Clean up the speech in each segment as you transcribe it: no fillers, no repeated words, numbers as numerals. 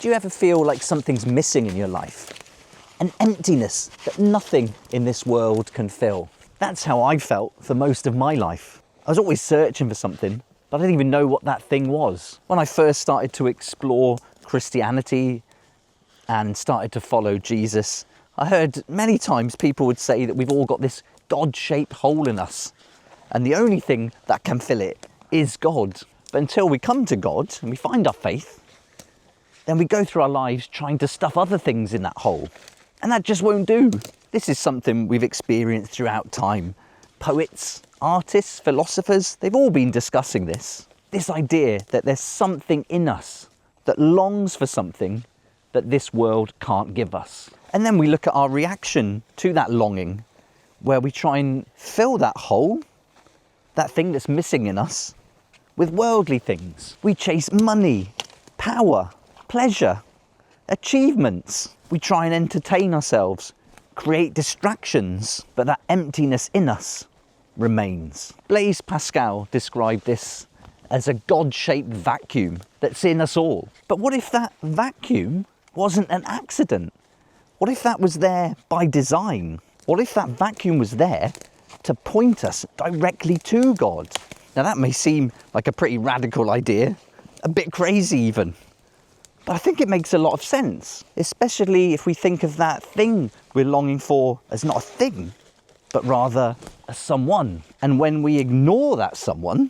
Do you ever feel like something's missing in your life? An emptiness that nothing in this world can fill. That's how I felt for most of my life. I was always searching for something, but I didn't even know what that thing was. When I first started to explore Christianity and started to follow Jesus, I heard many times people would say that we've all got this God-shaped hole in us, and the only thing that can fill it is God. But until we come to God and we find our faith, then we go through our lives trying to stuff other things in that hole. And that just won't do. This is something we've experienced throughout time. Poets, artists, philosophers, they've all been discussing this. This idea that there's something in us that longs for something that this world can't give us. And then we look at our reaction to that longing, where we try and fill that hole, that thing that's missing in us, with worldly things. We chase money, power, pleasure, achievements. We try and entertain ourselves, create distractions, but that emptiness in us remains. Blaise Pascal described this as a God-shaped vacuum that's in us all. But what if that vacuum wasn't an accident? What if that was there by design? What if that vacuum was there to point us directly to God? Now that may seem like a pretty radical idea, a bit crazy even. But I think it makes a lot of sense, especially if we think of that thing we're longing for as not a thing, but rather a someone. And when we ignore that someone,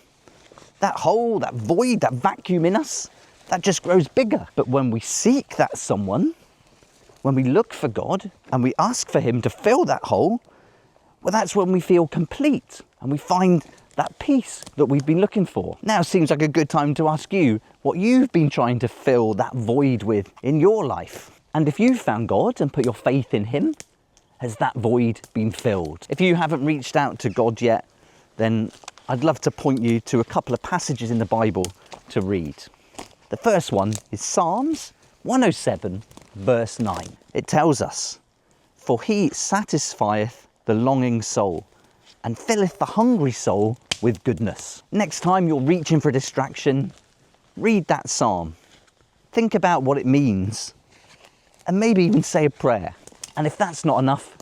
that hole, that void, that vacuum in us, that just grows bigger. But when we seek that someone, when we look for God and we ask for him to fill that hole, well, that's when we feel complete and we find that peace that we've been looking for. Now seems like a good time to ask you what you've been trying to fill that void with in your life. And if you've found God and put your faith in him, has that void been filled? If you haven't reached out to God yet, then I'd love to point you to a couple of passages in the Bible to read. The first one is Psalms 107, verse 9. It tells us, "For he satisfieth the longing soul, and filleth the hungry soul with goodness." Next time you're reaching for a distraction, read that psalm. Think about what it means, and maybe even say a prayer. And if that's not enough,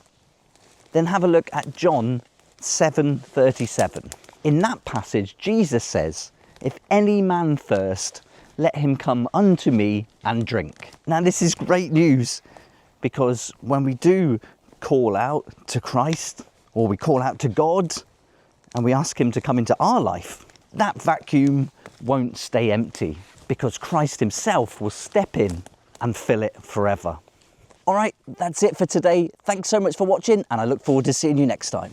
then have a look at John 7:37. In that passage, Jesus says, "If any man thirst, let him come unto me and drink." Now this is great news, because when we do call out to Christ, or we call out to God and we ask him to come into our life, that vacuum won't stay empty, because Christ himself will step in and fill it forever. All right, that's it for today. Thanks so much for watching, and I look forward to seeing you next time.